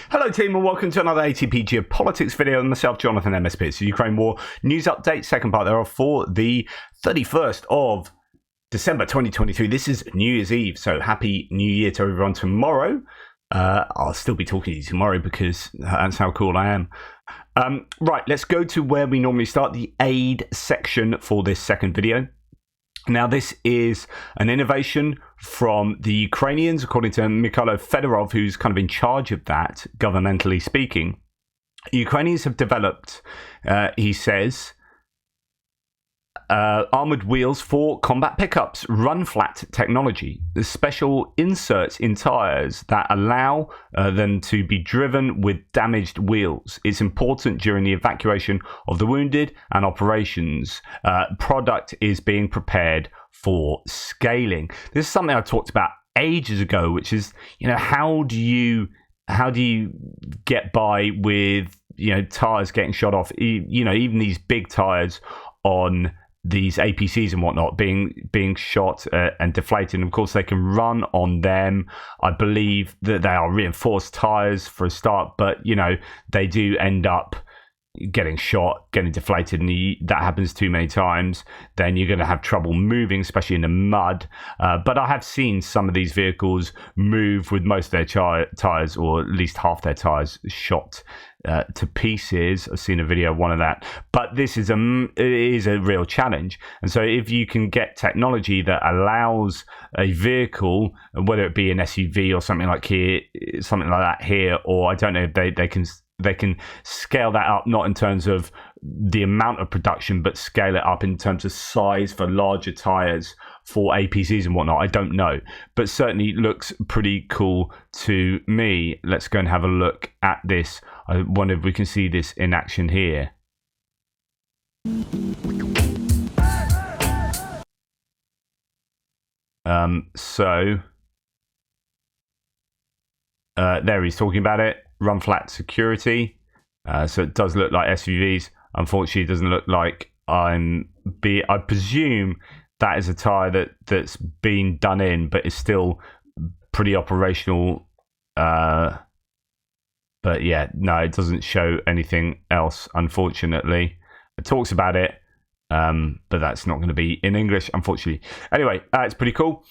Hello team and welcome to another ATP Geopolitics video with myself, Jonathan MSP. It's the Ukraine War News Update, second part thereof for the 31st of December 2023. This is New Year's Eve, so happy New Year to everyone tomorrow. I'll still be talking to you tomorrow because that's how cool I am. Right, let's go to where we normally start, the aid section for this second video. Now, this is an innovation from the Ukrainians, according to Mikhailo Fedorov, who's kind of in charge of that, governmentally speaking. Ukrainians have developed, he says, armored wheels for combat pickups, run-flat technology. There's special inserts in tires that allow them to be driven with damaged wheels. It's important during the evacuation of the wounded and operations. Product is being prepared for scaling. This is something I talked about ages ago, which is, how do you get by with, tires getting shot off, even these big tires on these APCs and whatnot being shot and deflated. And of course, they can run on them. I believe that they are reinforced tires for a start, but they do end up getting shot, getting deflated, and that happens too many times. Then you're going to have trouble moving, especially in the mud. But I have seen some of these vehicles move with most of their tires, or at least half their tires, shot to pieces. I've seen a video of one of that. But this is a real challenge. And so if you can get technology that allows a vehicle, whether it be an SUV or something like that here, or I don't know if they can scale that up, not in terms of the amount of production, but scale it up in terms of size for larger tires for APCs and whatnot. I don't know, but certainly looks pretty cool to me. Let's go and have a look at this. I wonder if we can see this in action here. There he's talking about it. Run flat security. So it does look like SUVs. Unfortunately, it doesn't look like I presume that is a tire that's been done in, but is still pretty operational. But yeah, no, it doesn't show anything else, unfortunately. It talks about it, but that's not going to be in English, unfortunately. Anyway, it's pretty cool.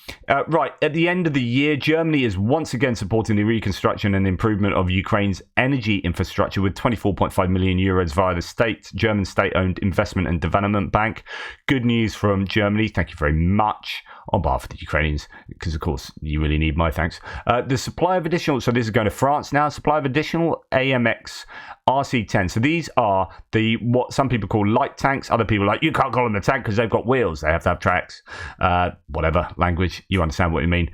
Right, at the end of the year, Germany is once again supporting the reconstruction and improvement of Ukraine's energy infrastructure with 24.5 million euros via the German state-owned investment and development bank. Good news from Germany. Thank you very much on behalf of the Ukrainians, because of course you really need my thanks. The supply of additional, so this is going to France now, supply of additional AMX RC10. So these are what some people call light tanks. Other people are like, you can't call them a tank because they've got wheels. They have to have tracks. Whatever language, you understand what you mean.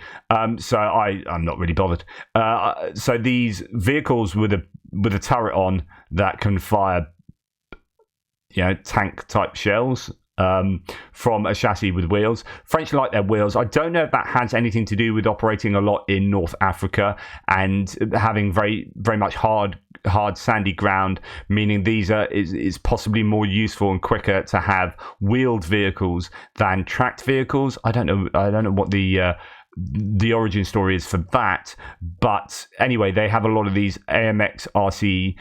So I'm not really bothered. So these vehicles with a turret on that can fire, tank type shells from a chassis with wheels. French like their wheels. I don't know if that has anything to do with operating a lot in North Africa and having very, very much hard sandy ground, meaning these is possibly more useful and quicker to have wheeled vehicles than tracked vehicles. I don't know what the origin story is for that, but anyway, they have a lot of these AMX RC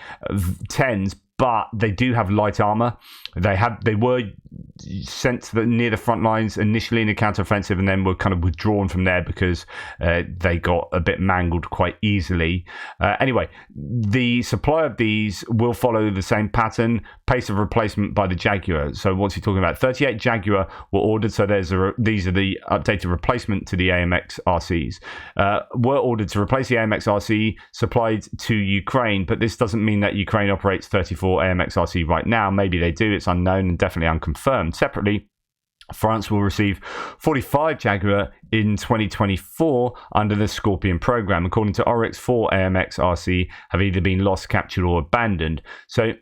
10s, but they do have light armor. They were sent near the front lines initially in a counteroffensive, and then were kind of withdrawn from there because they got a bit mangled quite easily. Anyway, the supply of these will follow the same pattern, pace of replacement by the Jaguar. So what's he talking about? 38 Jaguar were ordered. So these are the updated replacement to the AMX RCs. Were ordered to replace the AMX RC supplied to Ukraine, but this doesn't mean that Ukraine operates 34 AMX RC right now. Maybe they do. It's unknown and definitely unconfirmed. Separately, France will receive 45 Jaguar in 2024 under the Scorpion program. According to Oryx, 4 AMX RC have either been lost, captured, or abandoned. So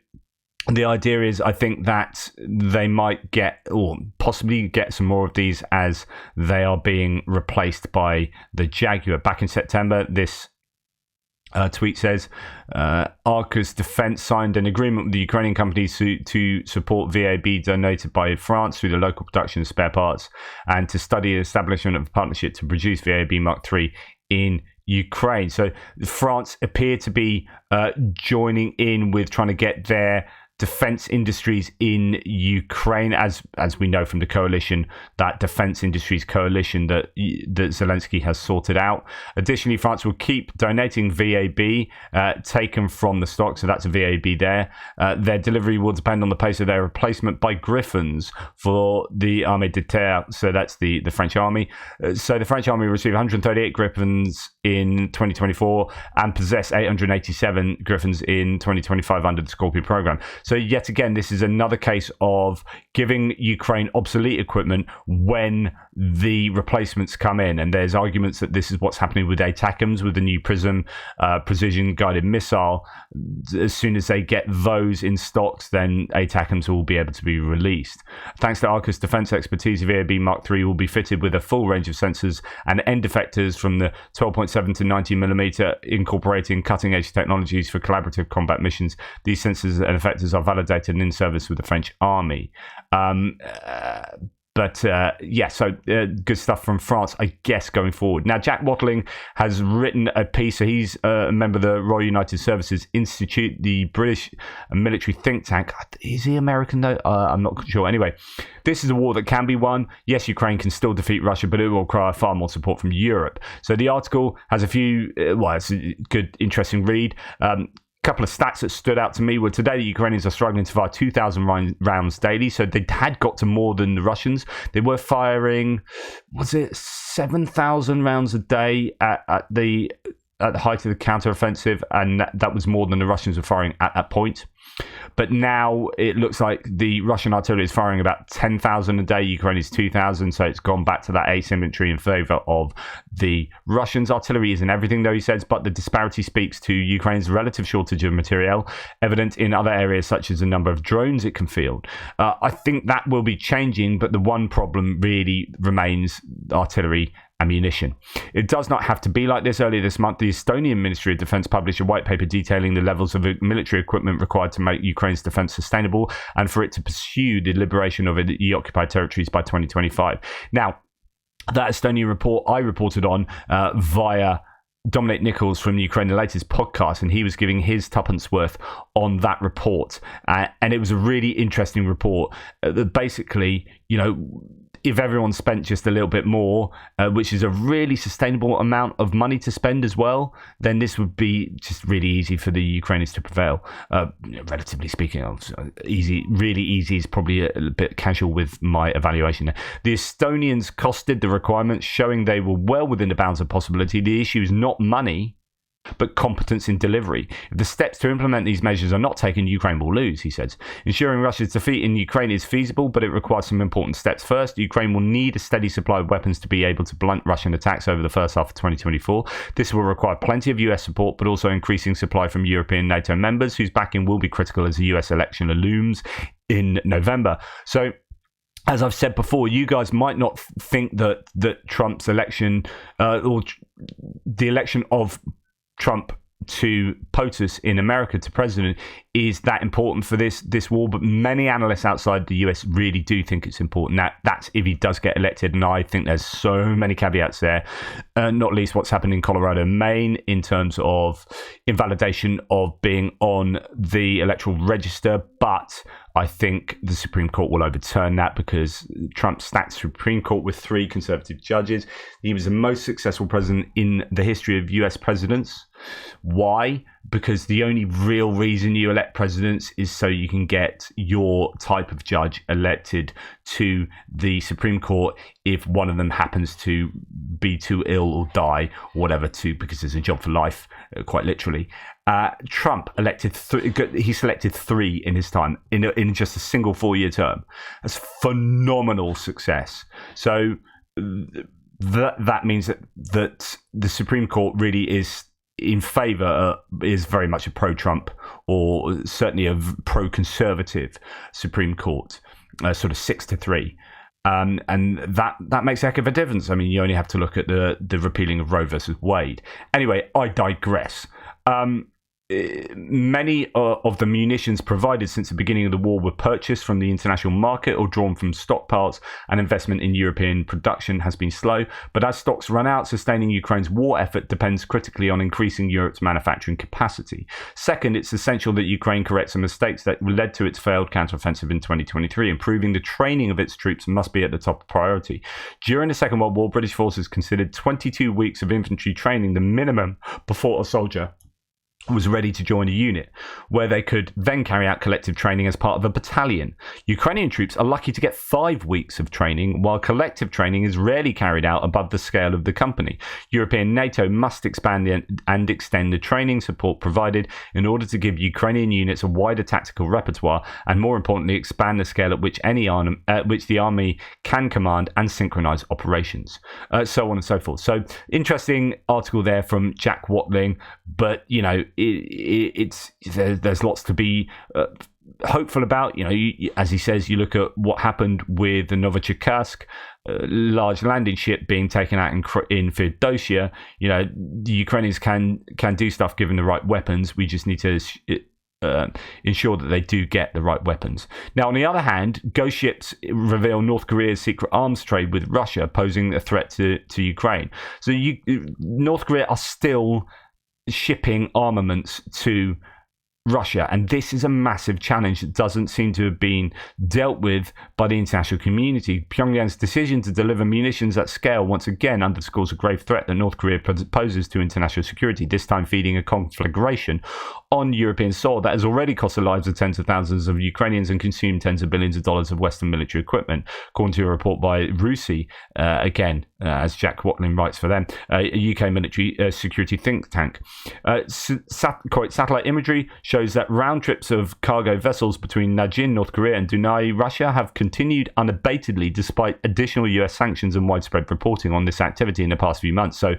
the idea is, I think that they might get, or possibly get, some more of these as they are being replaced by the Jaguar. Back in September, this tweet says, Arcus Defense signed an agreement with the Ukrainian companies to support VAB donated by France through the local production of spare parts and to study the establishment of a partnership to produce VAB Mark III in Ukraine. So France appeared to be joining in with trying to get their defense industries in Ukraine, as we know from the coalition, that defense industries coalition that Zelensky has sorted out. Additionally, France will keep donating VAB taken from the stock, so that's a VAB there. Their delivery will depend on the pace of their replacement by Griffons for the Armée de Terre, so that's the French army. So the French army received 138 Griffons in 2024 and possess 887 Griffons in 2025 under the Scorpion program. So yet again, this is another case of giving Ukraine obsolete equipment when the replacements come in. And there's arguments that this is what's happening with ATACMS, with the new PRISM precision-guided missile. As soon as they get those in stocks, then ATACMS will be able to be released. Thanks to Arcus defense expertise, VAB Mark III will be fitted with a full range of sensors and end effectors from the 12.7 to 90mm, incorporating cutting-edge technologies for collaborative combat missions. These sensors and effectors are validated and in service with the French army. So good stuff from France, I guess, going forward. Now, Jack Watling has written a piece. So he's a member of the Royal United Services Institute, the British military think tank. Is he American, though? I'm not sure. Anyway, this is a war that can be won. Yes, Ukraine can still defeat Russia, but it will require far more support from Europe. So the article has a few, it's a good, interesting read. Couple of stats that stood out to me were today the Ukrainians are struggling to fire 2,000 rounds daily, so they had got to more than the Russians. They were firing, 7,000 rounds a day at the height of the counteroffensive, and that was more than the Russians were firing at that point. But now it looks like the Russian artillery is firing about 10,000 a day. Ukraine is 2,000, so it's gone back to that asymmetry in favour of the Russians. Artillery isn't everything, though, he says, but the disparity speaks to Ukraine's relative shortage of materiel, evident in other areas such as the number of drones it can field. I think that will be changing, but the one problem really remains artillery ammunition. It does not have to be like this. Earlier this month, the Estonian Ministry of Defense published a white paper detailing the levels of military equipment required to make Ukraine's defense sustainable and for it to pursue the liberation of the occupied territories by 2025. Now, that Estonian report I reported on via Dominic Nichols from Ukraine, the latest podcast, and he was giving his tuppence worth on that report. And it was a really interesting report that basically, if everyone spent just a little bit more, which is a really sustainable amount of money to spend as well, then this would be just really easy for the Ukrainians to prevail. Relatively speaking, really easy is probably a bit casual with my evaluation there. The Estonians costed the requirements, showing they were well within the bounds of possibility. The issue is not money, but competence in delivery. If the steps to implement these measures are not taken, Ukraine will lose, he says. Ensuring Russia's defeat in Ukraine is feasible, but it requires some important steps. First, Ukraine will need a steady supply of weapons to be able to blunt Russian attacks over the first half of 2024. This will require plenty of US support, but also increasing supply from European NATO members, whose backing will be critical as the US election looms in November. So, as I've said before, you guys might not think that Trump's election, or the election of Trump to POTUS in America to president is that important for this war, but many analysts outside the US really do think it's important. That's if he does get elected, and I think there's so many caveats there, not least what's happened in Colorado and Maine in terms of invalidation of being on the electoral register, but I think the Supreme Court will overturn that because Trump stacked the Supreme Court with 3 conservative judges. He was the most successful president in the history of US presidents. Why? Because the only real reason you elect presidents is so you can get your type of judge elected to the Supreme Court if one of them happens to be too ill or die or whatever, because there's a job for life, quite literally. Trump elected he selected 3 in his time in just a single 4-year term. That's phenomenal success. So that means that the Supreme Court really is in favor, is very much a pro-Trump or certainly a pro-conservative Supreme Court, sort of 6-3. And that makes a heck of a difference. I mean, you only have to look at the repealing of Roe versus Wade. Anyway, I digress. many of the munitions provided since the beginning of the war were purchased from the international market or drawn from stockpiles, and investment in European production has been slow. But as stocks run out, sustaining Ukraine's war effort depends critically on increasing Europe's manufacturing capacity. Second, it's essential that Ukraine corrects the mistakes that led to its failed counteroffensive in 2023. Improving the training of its troops must be at the top priority. During the Second World War, British forces considered 22 weeks of infantry training the minimum before a soldier was ready to join a unit, where they could then carry out collective training as part of a battalion. Ukrainian troops are lucky to get 5 weeks of training, while collective training is rarely carried out above the scale of the company. European NATO must expand and extend the training support provided in order to give Ukrainian units a wider tactical repertoire, and more importantly, expand the scale at which the army can command and synchronize operations, so on and so forth. So, interesting article there from Jack Watling, but there's lots to be hopeful about. As he says, you look at what happened with the Novichoksk large landing ship being taken out in Feodosia. The Ukrainians can do stuff given the right weapons. We just need to ensure that they do get the right weapons. Now, on the other hand, ghost ships reveal North Korea's secret arms trade with Russia, posing a threat to Ukraine. So North Korea are still shipping armaments to Russia, and this is a massive challenge that doesn't seem to have been dealt with by the international community. Pyongyang's decision to deliver munitions at scale once again underscores a grave threat that North Korea poses to international security, this time feeding a conflagration on European soil that has already cost the lives of tens of thousands of Ukrainians and consumed tens of billions of dollars of Western military equipment, according to a report by RUSI, as Jack Watling writes for them, a UK military security think tank. Satellite imagery shows that round trips of cargo vessels between Najin, North Korea, and Dunai, Russia, have continued unabatedly despite additional US sanctions and widespread reporting on this activity in the past few months. So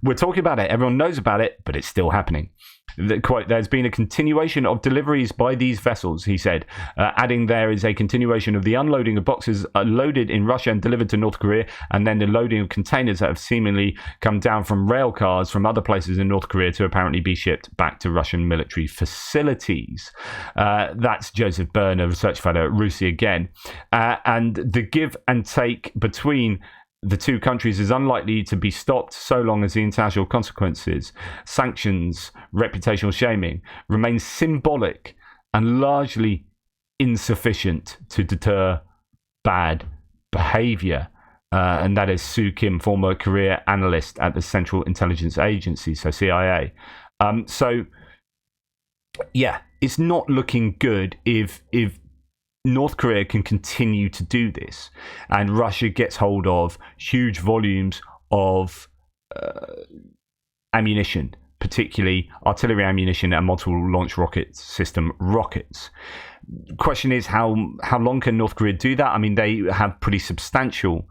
we're talking about it, everyone knows about it, but it's still happening. Quote, there's been a continuation of deliveries by these vessels, he said, adding there is a continuation of the unloading of boxes loaded in Russia and delivered to North Korea, and then the loading of containers that have seemingly come down from rail cars from other places in North Korea to apparently be shipped back to Russian military facilities. That's Joseph Byrne, a research fellow at RUSI again. And the give and take between the two countries is unlikely to be stopped so long as the international consequences, sanctions, reputational shaming, remain symbolic and largely insufficient to deter bad behavior. And that is Sue Kim, former career analyst at the Central Intelligence Agency, so CIA. It's not looking good if North Korea can continue to do this, and Russia gets hold of huge volumes of ammunition, particularly artillery ammunition and multiple launch rocket system rockets. Question is, how long can North Korea do that? I mean, they have pretty substantial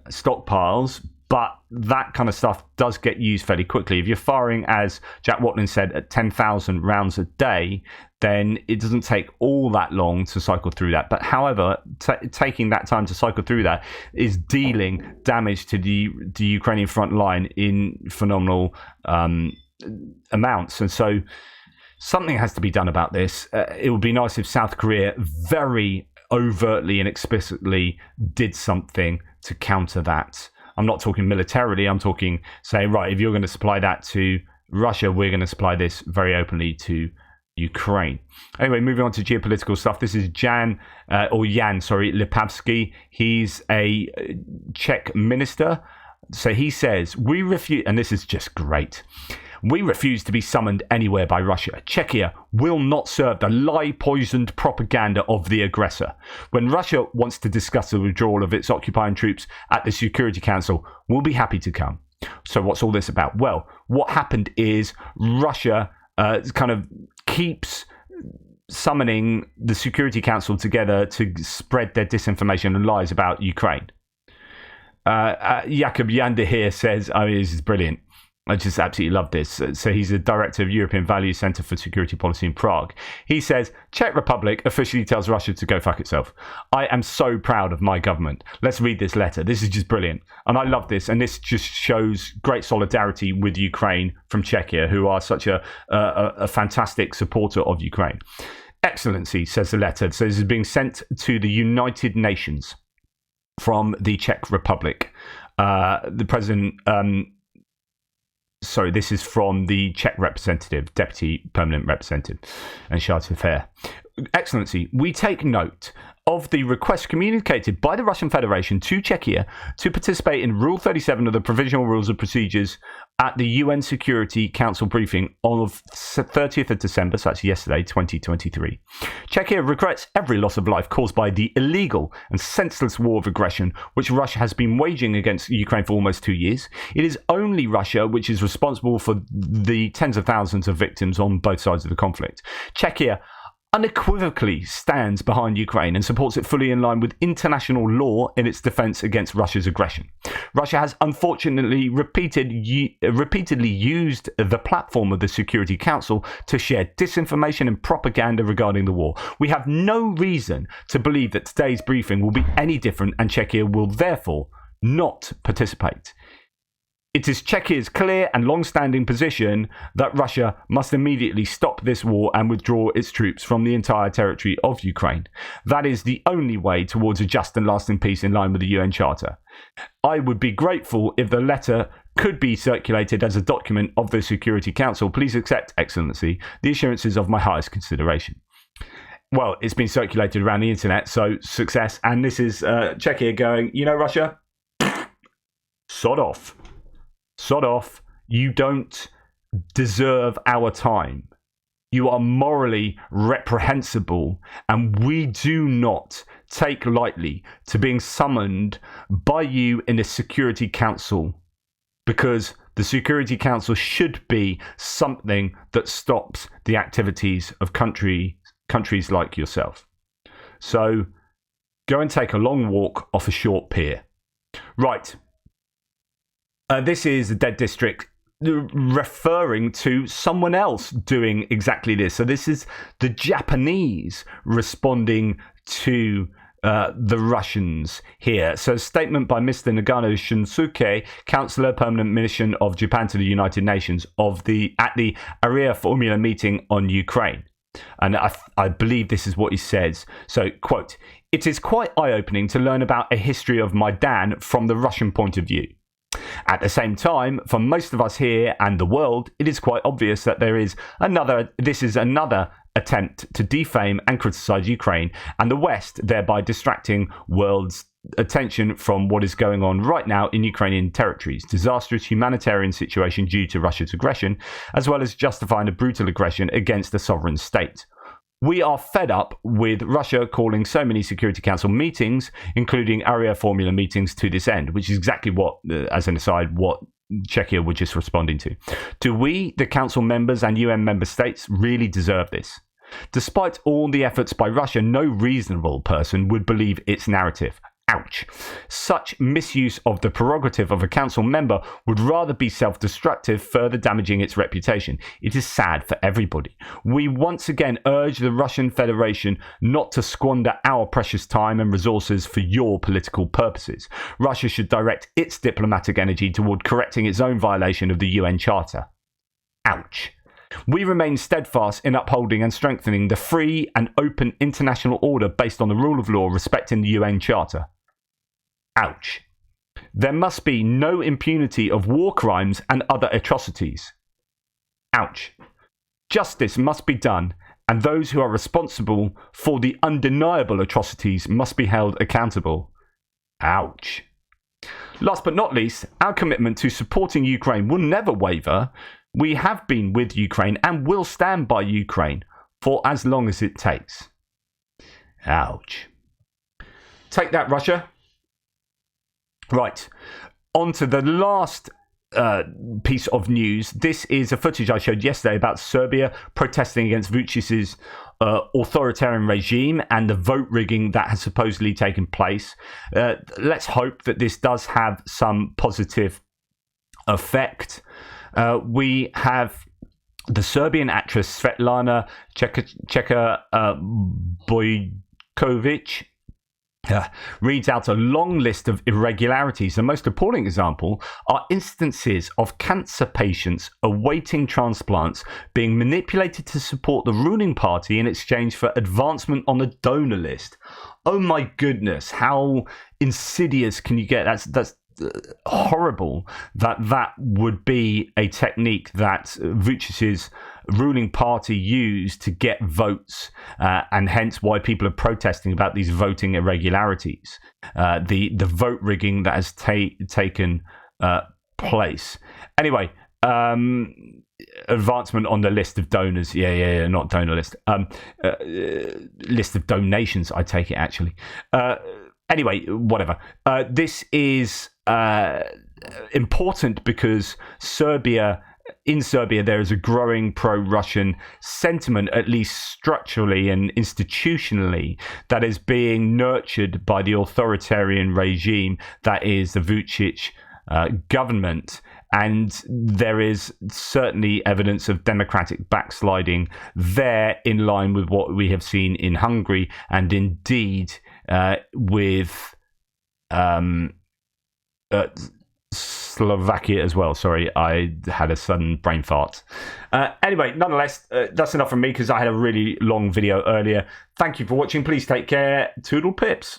stockpiles, but that kind of stuff does get used fairly quickly. If you're firing, as Jack Watling said, at 10,000 rounds a day, then it doesn't take all that long to cycle through that. But however, taking that time to cycle through that is dealing damage to the Ukrainian front line in phenomenal amounts. And so something has to be done about this. It would be nice if South Korea very overtly and explicitly did something to counter that. I'm not talking militarily. I'm talking saying, right, if you're going to supply that to Russia, we're going to supply this very openly to Ukraine. Anyway, moving on to geopolitical stuff. This is Jan Lipavsky. He's a Czech minister. So he says, we refuse, and this is just great. We refuse to be summoned anywhere by Russia. Czechia will not serve the lie-poisoned propaganda of the aggressor. When Russia wants to discuss the withdrawal of its occupying troops at the Security Council, we'll be happy to come. So what's all this about? Well, what happened is Russia kind of keeps summoning the Security Council together to spread their disinformation and lies about Ukraine. Jakub Yander here says, this is brilliant. I just absolutely love this. So he's the director of European Values Centre for Security Policy in Prague. He says, Czech Republic officially tells Russia to go fuck itself. I am so proud of my government. Let's read this letter. This is just brilliant. And I love this. And this just shows great solidarity with Ukraine from Czechia, who are such a fantastic supporter of Ukraine. Excellency, says the letter. So this is being sent to the United Nations from the Czech Republic. The president... Sorry, this is from the Czech representative, Deputy Permanent Representative and Charge d'Affaires. Excellency, we take note of the request communicated by the Russian Federation to Czechia to participate in Rule 37 of the Provisional Rules of Procedures at the UN Security Council briefing on 30th of December, so that's yesterday, 2023. Czechia regrets every loss of life caused by the illegal and senseless war of aggression which Russia has been waging against Ukraine for almost 2 years. It is only Russia which is responsible for the tens of thousands of victims on both sides of the conflict. Czechia unequivocally stands behind Ukraine and supports it fully in line with international law in its defense against Russia's aggression. Russia has unfortunately repeatedly used the platform of the Security Council to share disinformation and propaganda regarding the war. We have no reason to believe that today's briefing will be any different, and Czechia will therefore not participate. It is Czechia's clear and long-standing position that Russia must immediately stop this war and withdraw its troops from the entire territory of Ukraine. That is the only way towards a just and lasting peace in line with the UN Charter. I would be grateful if the letter could be circulated as a document of the Security Council. Please accept, Excellency, the assurances of my highest consideration. Well, it's been circulated around the internet, so success. And this is Czechia going, you know, Russia, sod off. Sod off. You don't deserve our time. You are morally reprehensible, and we do not take lightly to being summoned by you in the Security Council, because the Security Council should be something that stops the activities of countries like yourself. So go and take a long walk off a short pier. Right. This is the Dead District referring to someone else doing exactly this. So this is the Japanese responding to the Russians here. So a statement by Mr. Nagano Shunsuke, Councillor, Permanent Mission of Japan to the United Nations, at the Area Formula meeting on Ukraine. And I believe this is what he says. So, quote, "It is quite eye-opening to learn about a history of Maidan from the Russian point of view. At the same time, for most of us here and the world, it is quite obvious that this is another attempt to defame and criticize Ukraine and the West, thereby distracting world's attention from what is going on right now in Ukrainian territories, disastrous humanitarian situation due to Russia's aggression, as well as justifying a brutal aggression against a sovereign state. We are fed up with Russia calling so many Security Council meetings, including Area Formula meetings, to this end," which is exactly what, as an aside, what Czechia were just responding to. "Do we, the Council members and UN member states, really deserve this? Despite all the efforts by Russia, no reasonable person would believe its narrative. Ouch. Such misuse of the prerogative of a council member would rather be self-destructive, further damaging its reputation. It is sad for everybody. We once again urge the Russian Federation not to squander our precious time and resources for your political purposes. Russia should direct its diplomatic energy toward correcting its own violation of the UN Charter. Ouch. We remain steadfast in upholding and strengthening the free and open international order based on the rule of law, respecting the UN Charter. Ouch. There must be no impunity of war crimes and other atrocities. Ouch. Justice must be done, and those who are responsible for the undeniable atrocities must be held accountable. Ouch. Last but not least, our commitment to supporting Ukraine will never waver. We have been with Ukraine and will stand by Ukraine for as long as it takes. Ouch. Take that, Russia. Right, on to the last piece of news. This is a footage I showed yesterday about Serbia protesting against Vucic's authoritarian regime and the vote rigging that has supposedly taken place. Let's hope that this does have some positive effect. We have the Serbian actress Svetlana Bojkovic reads out a long list of irregularities. The most appalling example are instances of cancer patients awaiting transplants being manipulated to support the ruling party in exchange for advancement on the donor list. Oh my goodness, how insidious can you get? That's horrible that would be a technique that Vucic's ruling party used to get votes, and hence why people are protesting about these voting irregularities, the vote rigging that has taken place. Anyway, advancement on the list of donors. Yeah, not donor list. List of donations, I take it, actually. Anyway, whatever. This is important because in Serbia, there is a growing pro-Russian sentiment, at least structurally and institutionally, that is being nurtured by the authoritarian regime that is the Vucic government. And there is certainly evidence of democratic backsliding there, in line with what we have seen in Hungary, and indeed with Slovakia as well. Sorry, I had a sudden brain fart. Anyway, nonetheless, that's enough from me because I had a really long video earlier. Thank you for watching. Please take care. Toodle pips.